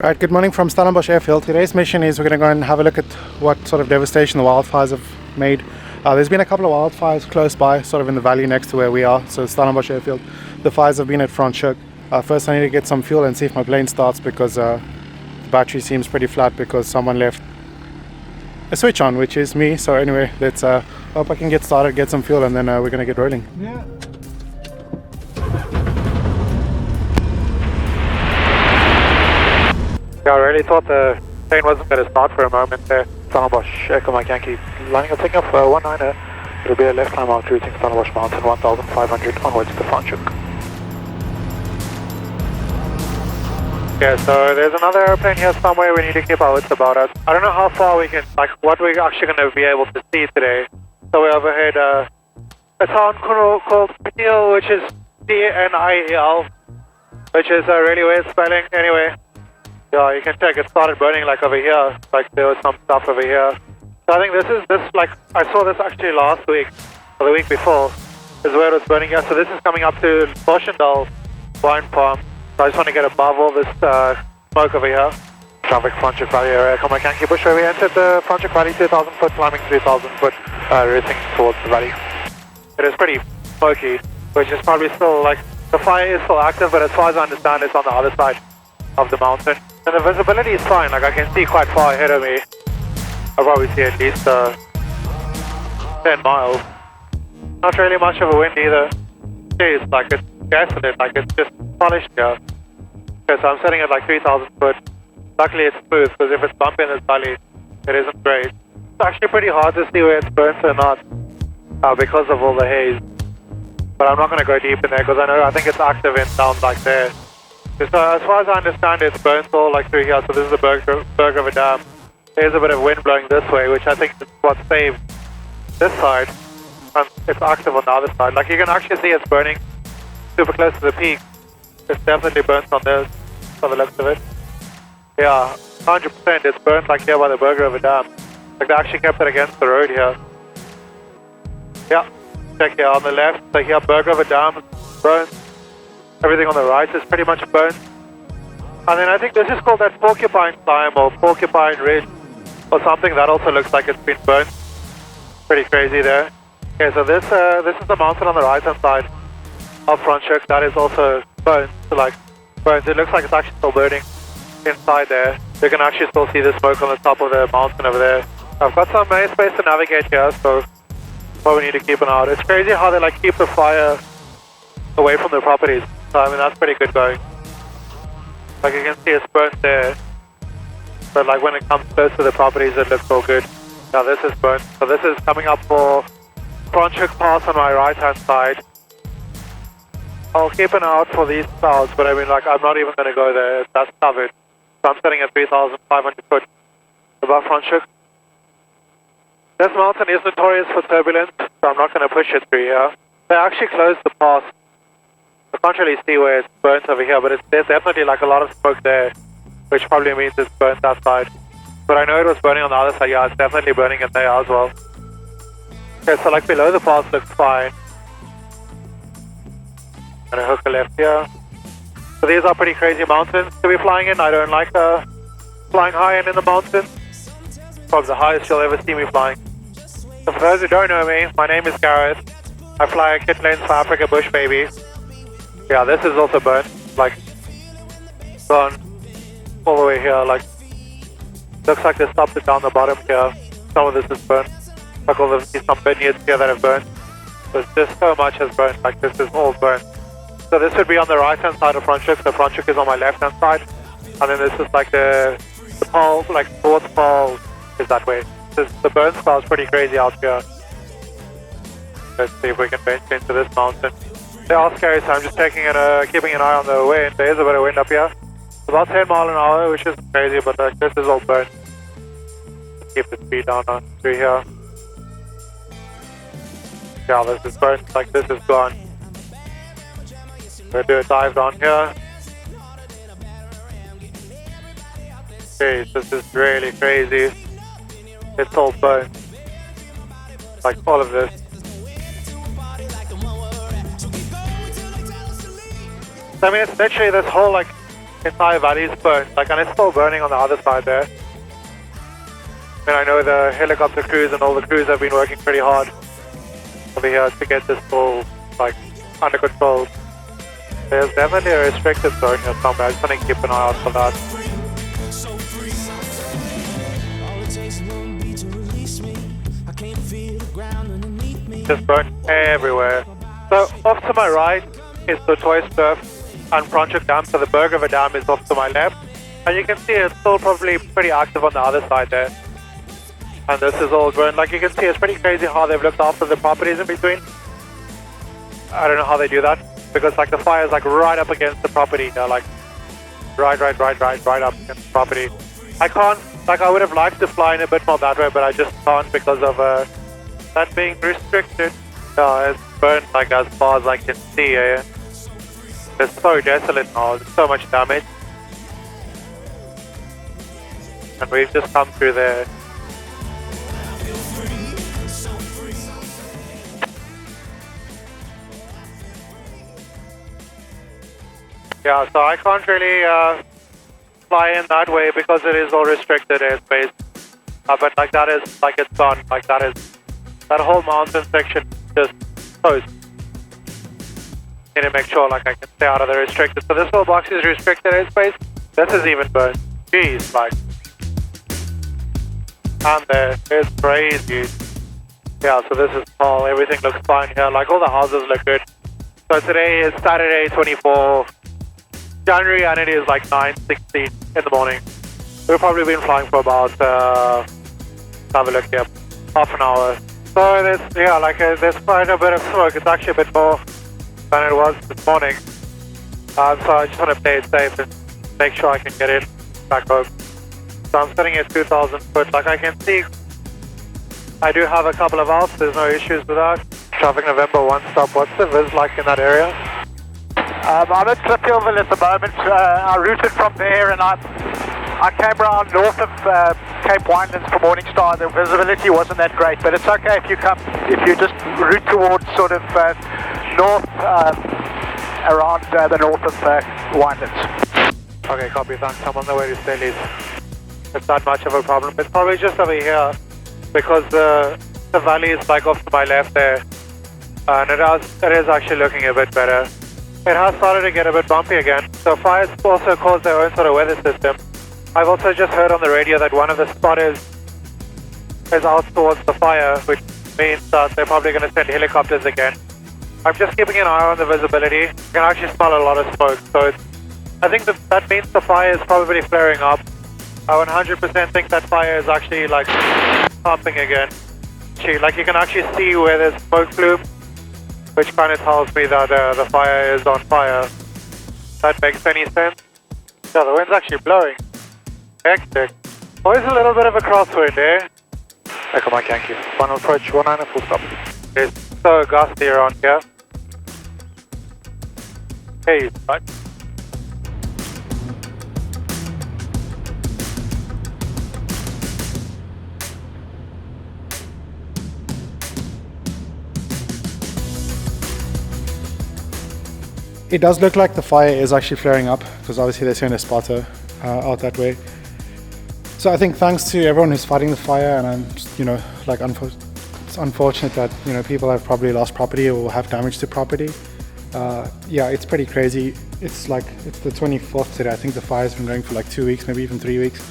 Alright, good morning from Stellenbosch Airfield. Today's mission is we're going to go and have a look at what sort of devastation the wildfires have made. There's been a couple of wildfires close by, sort of in the valley next to where we are, so Stellenbosch Airfield. The fires have been at Franschhoek. First I need to get some fuel and see if my plane starts, because the battery seems pretty flat because someone left a switch on, which is me. So anyway, let's hope I can get started, get some fuel, and then we're going to get rolling. Yeah. Yeah, I really thought the plane wasn't going to start for a moment there. Stellenbosch, Echo Mike Yankee, lining up taking off 19er. It'll be a left time out routing Stellenbosch Mountain 1500 onwards to Franschhoek. Yeah, so there's another airplane here somewhere. We need to keep our wits about us. I don't know how far we can, like what we're actually going to be able to see today. So we overhead a town called Peniel, which is Pniel, which is a really weird spelling. Anyway. Yeah, you can check, it started burning like over here, like there was some stuff over here. So I think this like, I saw this actually last week, or the week before, is where it was burning here. So this is coming up to Boschendal wine farm. So I just want to get above all this smoke over here. Traffic Franschhoek Valley area, come on, Yankee Bushbaby, entered the Franschhoek Valley 2000 foot, climbing 3000 foot, routing towards the valley. It is pretty smoky, which is probably still like, the fire is still active, but as far as I understand, it's on the other side of the mountain. And the visibility is fine, like I can see quite far ahead of me. I'll probably see at least 10 miles. Not really much of a wind either. Jeez, like it's gasoline, like it's just polished here. Okay, so I'm sitting at like 3000 foot. Luckily it's smooth, because if it's bumpy in this valley, it isn't great. It's actually pretty hard to see where it's burnt or not, because of all the haze. But I'm not going to go deep in there, because I think it's active in down like there. So as far as I understand, it's burnt all like through here. So this is the berg of a dam. There's a bit of wind blowing this way, which I think is what saved this side. And it's active on the other side. Like you can actually see it's burning super close to the peak. It's definitely burnt on this, by the looks of it. Yeah, 100%. It's burnt like here by the berg of a dam. Like they actually kept it against the road here. Yeah, check here on the left. So here, berg of a dam, burnt. Everything on the right is pretty much burnt. And then I think this is called that Porcupine Climb or Porcupine Ridge or something. That also looks like it's been burnt. Pretty crazy there. Okay, so this is the mountain on the right hand side of Franschhoek. That is also burnt. So like burnt. It looks like it's actually still burning inside there. You can actually still see the smoke on the top of the mountain over there. I've got some space to navigate here, so probably need to keep an eye out. It's crazy how they like keep the fire away from the properties. So I mean that's pretty good going. Like you can see it's burnt there, but like when it comes close to the properties it looks all good. Now this is burnt. So this is coming up for Franschhoek Pass on my right hand side. I'll keep an eye out for these clouds, but I mean like I'm not even going to go there, that's covered. So I'm sitting at 3,500 foot above Franschhoek. This mountain is notorious for turbulence, so I'm not going to push it through here. They actually closed the pass. I can't really see where it's burnt over here, but there's definitely like a lot of smoke there, which probably means it's burnt that side. But I know it was burning on the other side. Yeah, it's definitely burning in there as well. Okay, so like below the pass looks fine. And a hook a left here. So these are pretty crazy mountains to be flying in. I don't like flying high in the mountains. Probably the highest you'll ever see me flying. So for those who don't know me, my name is Gareth. I fly a Kitplanes for Africa Bushbaby. Yeah, this is also burnt, like, gone all the way here, like, looks like they stopped it down the bottom here. Some of this is burnt, like all of these, some vineyards here that have burnt. There's just so much has burnt, like this is all burnt. So this would be on the right hand side of Franschhoek, so Franschhoek is on my left hand side. And then this is like the pole, like north pole is that way. The burn spell is pretty crazy out here. Let's see if we can venture into this mountain. They are scary, so I'm just keeping an eye on the wind. There is a bit of wind up here. About 10 miles an hour, which is crazy, but like, this is all burnt. Let's keep the speed down on through here. Yeah, this is burnt, like this is gone. We'll do a dive down here. Okay, this is really crazy. It's all burnt. Like all of this. I mean, it's literally this whole like entire valley is burnt, like, and it's still burning on the other side there. And I know the helicopter crews and all the crews have been working pretty hard over here to get this all, like, under control. There's definitely a restricted zone here somewhere. I just want to keep an eye out for that. Just burnt everywhere. So off to my right is the Toy Surf and Franschhoek Dam, so the Bushbaby Dam is off to my left. And you can see it's still probably pretty active on the other side there. And this is all burnt. Like you can see, it's pretty crazy how they've looked after the properties in between. I don't know how they do that, because like the fire is like right up against the property. They're like right up against the property. I can't, like I would have liked to fly in a bit more that way, but I just can't because of that being restricted. It's burnt like as far as I can see. It's so desolate now, there's so much damage. And we've just come through there. Yeah, so I can't really fly in that way because it is all restricted airspace. But like that is, like it's gone, like that whole mountain section just closed. Need to make sure like I can stay out of the restricted. So this little box is restricted airspace. This is even burned. Jeez, like. And there, it's crazy. Yeah, so this is all, everything looks fine here. Like all the houses look good. So today is Saturday, 24 January, and it is like 9:16 in the morning. We've probably been flying for about, have a look here, half an hour. So there's, yeah, like there's quite a bit of smoke. It's actually a bit more than it was this morning. So I just want to play it safe and make sure I can get in back home. So I'm sitting at 2,000 foot. Like I can see, I do have a couple of outs. There's no issues with that. Traffic November 1 stop. What's the viz like in that area? I'm at Clipville at the moment. I routed from there and I came around north of Cape Winelands for Morningstar. The visibility wasn't that great, but it's okay if you just route towards sort of north, around the north of Winelands. Okay, copy, thanks. I'm on the way to Stellenbosch. It's not much of a problem. It's probably just over here because the valley is like off to my left there, and it is actually looking a bit better. It has started to get a bit bumpy again. So fires also cause their own sort of weather system. I've also just heard on the radio that one of the spotters is out towards the fire, which means that they're probably going to send helicopters again. I'm just keeping an eye on the visibility. You can actually smell a lot of smoke, so I think that means the fire is probably flaring up. I 100% think that fire is actually like pumping again. Like you can actually see where there's smoke plume, which kind of tells me that the fire is on fire. That makes any sense? Yeah, the wind's actually blowing. Hectic. Always a little bit of a crosswind, eh? Echo Mike Yankee. Final approach, 19 and full stop. It's so gusty around here. Hey, right? It does look like the fire is actually flaring up because obviously they're sending a spotter out that way. So I think thanks to everyone who's fighting the fire, and I'm just, like it's unfortunate that people have probably lost property or have damage to property. Yeah, it's pretty crazy. It's the 24th today. I think the fire's been going for like 2 weeks, maybe even 3 weeks.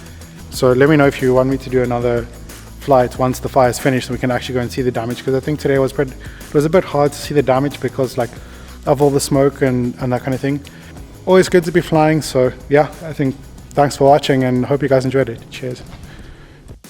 So let me know if you want me to do another flight once the fire's finished, and we can actually go and see the damage, because I think today was a bit hard to see the damage because like of all the smoke and that kind of thing. Always good to be flying. So yeah, I think thanks for watching and hope you guys enjoyed it. Cheers.